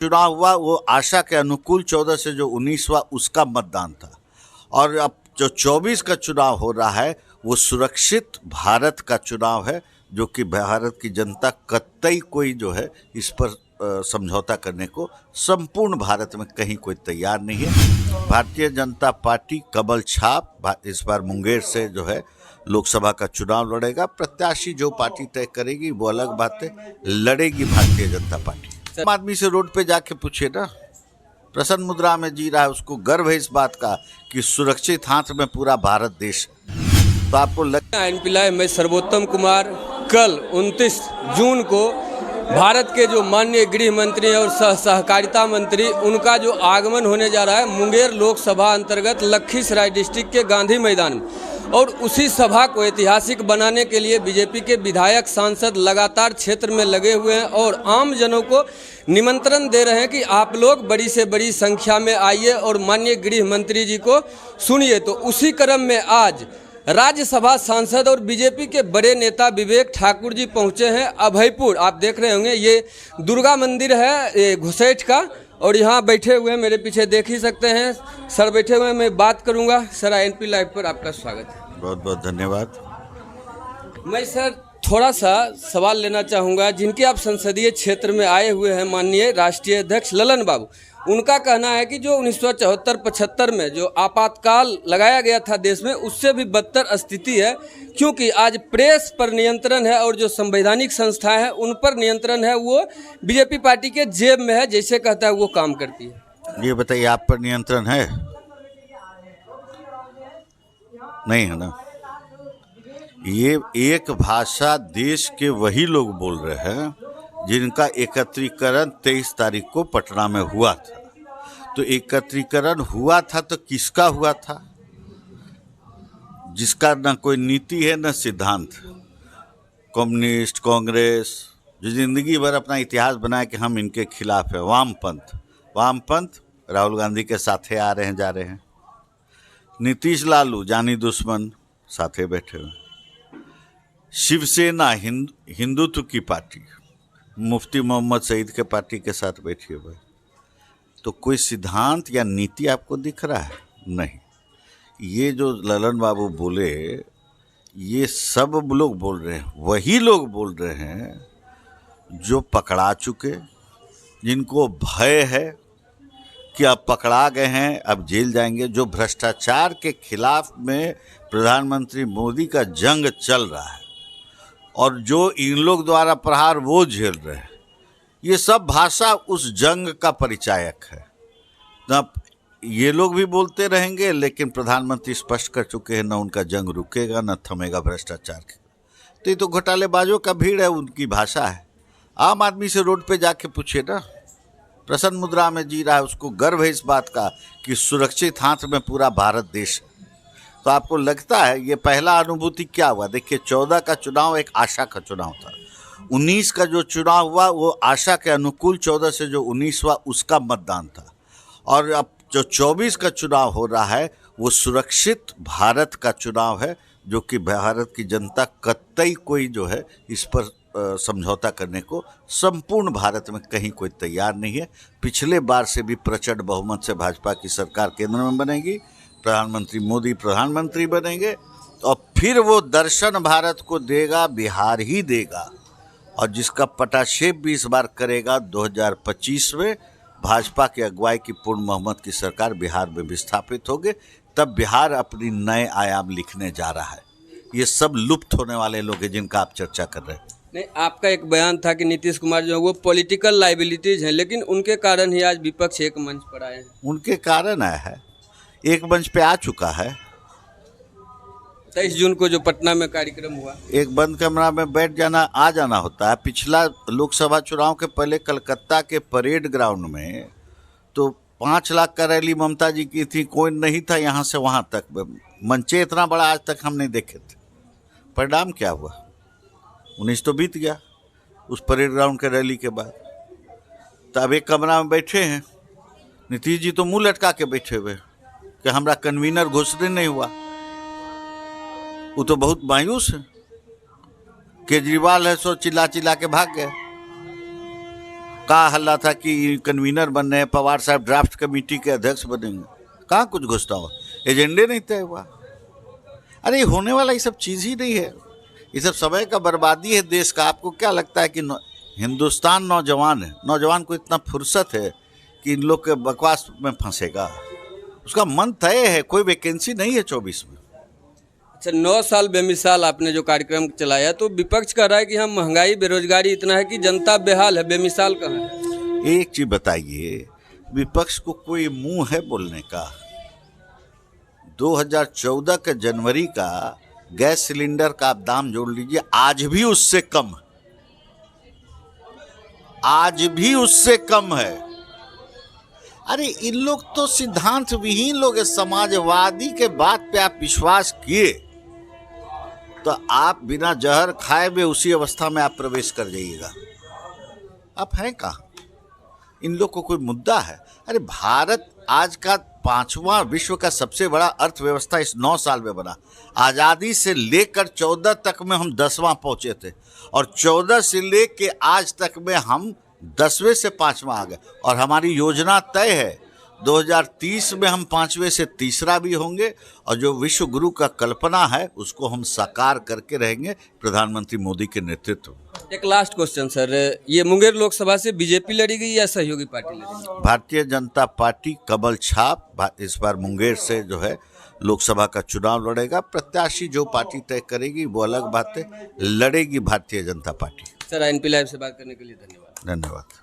चुनाव हुआ वो आशा के अनुकूल 14 से जो 19 हुआ उसका मतदान था, और अब जो 24 का चुनाव हो रहा है वो सुरक्षित भारत का चुनाव है, जो कि भारत की जनता कतई कोई जो है इस पर समझौता करने को संपूर्ण भारत में कहीं कोई तैयार नहीं है। भारतीय जनता पार्टी कमल छाप इस बार मुंगेर से जो है लोकसभा का चुनाव लड़ेगा। प्रत्याशी जो पार्टी तय करेगी वो अलग बात है, लड़ेगी भारतीय जनता पार्टी। आम आदमी से रोड पे जाके पूछिए ना, प्रसन्न मुद्रा में जी रहा है, उसको गर्व है इस बात का कि सुरक्षित हाथ में पूरा भारत देश है। तो आपको मैं सर्वोत्तम कुमार कल 29 जून को भारत के जो माननीय गृह मंत्री और सहकारिता मंत्री उनका जो आगमन होने जा रहा है मुंगेर लोकसभा अंतर्गत लखीसराय डिस्ट्रिक्ट के गांधी मैदान में, और उसी सभा को ऐतिहासिक बनाने के लिए बीजेपी के विधायक सांसद लगातार क्षेत्र में लगे हुए हैं और आम जनों को निमंत्रण दे रहे हैं कि आप लोग बड़ी से बड़ी संख्या में आइए और माननीय गृह मंत्री जी को सुनिए। तो उसी क्रम में आज राज्यसभा सांसद और बीजेपी के बड़े नेता विवेक ठाकुर जी पहुंचे हैं अभयपुर। आप देख रहे होंगे ये दुर्गा मंदिर है घुसेठ का, और यहाँ बैठे हुए हैं, मेरे पीछे देख ही सकते हैं सर बैठे हुए हैं। मैं बात करूँगा सर, एनपी लाइव पर आपका स्वागत है। बहुत बहुत धन्यवाद। मैं सर थोड़ा सा सवाल लेना चाहूँगा, जिनके आप संसदीय क्षेत्र में आए हुए हैं माननीय राष्ट्रीय अध्यक्ष ललन बाबू, उनका कहना है कि जो 1974-75 में जो आपातकाल लगाया गया था देश में, उससे भी बदतर स्थिति है, क्योंकि आज प्रेस पर नियंत्रण है और जो संवैधानिक संस्थाएं हैं उन पर नियंत्रण है, वो बीजेपी पार्टी के जेब में है, जैसे कहता है वो काम करती है। ये बताइए, आप पर नियंत्रण है? नहीं है ना। ये एक भाषा देश के वही लोग बोल रहे हैं जिनका एकत्रीकरण 23 तारीख को पटना में हुआ था। तो एकत्रीकरण हुआ था तो किसका हुआ था? जिसका न कोई नीति है न सिद्धांत। कम्युनिस्ट, कांग्रेस जो जिंदगी भर अपना इतिहास बनाए कि हम इनके खिलाफ है। वामपंथ राहुल गांधी के साथे आ रहे हैं जा रहे हैं। नीतीश लालू जानी दुश्मन साथे बैठे हुए। शिवसेना हिंदुत्व की पार्टी मुफ्ती मोहम्मद सईद के पार्टी के साथ बैठी हुई। तो कोई सिद्धांत या नीति आपको दिख रहा है? नहीं। ये जो ललन बाबू बोले, ये सब लोग बोल रहे हैं, वही लोग बोल रहे हैं जो पकड़ा चुके, जिनको भय है कि अब पकड़ा गए हैं अब जेल जाएंगे, जो भ्रष्टाचार के खिलाफ में प्रधानमंत्री मोदी का जंग चल रहा है और जो इन लोग द्वारा प्रहार वो झेल रहे हैं। ये सब भाषा उस जंग का परिचायक है। तब ये लोग भी बोलते रहेंगे, लेकिन प्रधानमंत्री स्पष्ट कर चुके हैं न उनका जंग रुकेगा न थमेगा भ्रष्टाचार के। तो ये तो घोटालेबाजों का भीड़ है, उनकी भाषा है। आम आदमी से रोड पे जाके पूछिए ना, प्रसन्न मुद्रा में जी रहा है, उसको गर्व है इस बात का कि सुरक्षित हाथ में पूरा भारत देश है। तो आपको लगता है ये पहला अनुभूति क्या हुआ? देखिए, 14 का चुनाव एक आशा का चुनाव था। 19 का जो चुनाव हुआ वो आशा के अनुकूल 14 से जो 19 हुआ उसका मतदान था, और अब जो 24 का चुनाव हो रहा है वो सुरक्षित भारत का चुनाव है, जो कि भारत की जनता कतई कोई जो है इस पर समझौता करने को संपूर्ण भारत में कहीं कोई तैयार नहीं है। पिछले बार से भी प्रचंड बहुमत से भाजपा की सरकार केंद्र में बनेगी, प्रधानमंत्री मोदी प्रधानमंत्री बनेंगे, और फिर वो दर्शन भारत को देगा, बिहार ही देगा, और जिसका पटाक्षेप भी इस बार करेगा 2025 में भाजपा की अगुवाई की पूर्ण बहुमत की सरकार बिहार में भी स्थापित होगी। तब बिहार अपनी नए आयाम लिखने जा रहा है। ये सब लुप्त होने वाले लोग हैं जिनका आप चर्चा कर रहे हैं। नहीं, आपका एक बयान था कि नीतीश कुमार जो है वो पॉलिटिकल लाइबिलिटीज हैं, लेकिन उनके कारण ही आज विपक्ष एक मंच पर आए हैं। उनके कारण आया है, एक मंच पे आ चुका है। 23 जून को जो पटना में कार्यक्रम हुआ, एक बंद कमरा में बैठ जाना आ जाना होता है। पिछला लोकसभा चुनाव के पहले कलकत्ता के परेड ग्राउंड में तो 5 लाख का रैली ममता जी की थी, कोई नहीं था यहाँ से वहाँ तक। मंचे इतना बड़ा आज तक हम नहीं देखे थे। परिणाम क्या हुआ? 19 तो बीत गया उस परेड ग्राउंड के रैली के बाद। तो अब एक कमरा में बैठे हैं, नीतीश जी तो मुंह लटका के बैठे हुए कि हमारा कन्वीनर घोषणा नहीं हुआ। वो तो बहुत मायूस है। केजरीवाल है सो चिल्ला चिल्ला के भाग गए। कहा हल्ला था कि कन्वीनर बनने हैं, पवार साहब ड्राफ्ट कमेटी के अध्यक्ष बनेंगे। कहाँ कुछ घुसता हुआ, एजेंडे नहीं तय हुआ। अरे ये होने वाला ये सब चीज़ ही नहीं है, ये सब समय का बर्बादी है देश का। आपको क्या लगता है कि हिंदुस्तान नौजवान है, नौजवान को इतना फुर्सत है कि इन लोग के बकवास में फंसेगा? उसका मन तय है, कोई वैकेंसी नहीं है 24 में। अच्छा, 9 साल बेमिसाल आपने जो कार्यक्रम चलाया, तो विपक्ष कह रहा है कि हम महंगाई बेरोजगारी इतना है कि जनता बेहाल है, बेमिसाल कहाँ है? एक चीज बताइए, विपक्ष को कोई मुंह है बोलने का? 2014 के जनवरी का गैस सिलेंडर का आप दाम जोड़ लीजिए, आज भी उससे कम है, आज भी उससे कम है। अरे इन लोग तो सिद्धांत विहीन लोग हैं। समाजवादी के बात पे आप विश्वास किए तो आप बिना जहर खाए हुए उसी अवस्था में आप प्रवेश कर जाइएगा। आप हैं कहाँ? इन लोग को कोई मुद्दा है? अरे भारत आज का 5वां विश्व का सबसे बड़ा अर्थव्यवस्था इस 9 साल में बना। आज़ादी से लेकर 14 तक में हम 10वां पहुंचे थे, और 14 से लेकर आज तक में हम 10वें से 5वां आ गए। और हमारी योजना तय है, 2030 में हम 5वें से तीसरा भी होंगे, और जो विश्व गुरु का कल्पना है उसको हम साकार करके रहेंगे प्रधानमंत्री मोदी के नेतृत्व में। एक लास्ट क्वेश्चन सर, ये मुंगेर लोकसभा से बीजेपी लड़ेगी या सहयोगी पार्टी लड़ेगी? भारतीय जनता पार्टी कमल छाप इस बार मुंगेर से जो है लोकसभा का चुनाव लड़ेगा। प्रत्याशी जो पार्टी तय करेगी वो अलग बात है, लड़ेगी Bharatiya Janata party. Sir, INP live से बात करने के लिए धन्यवाद। धन्यवाद।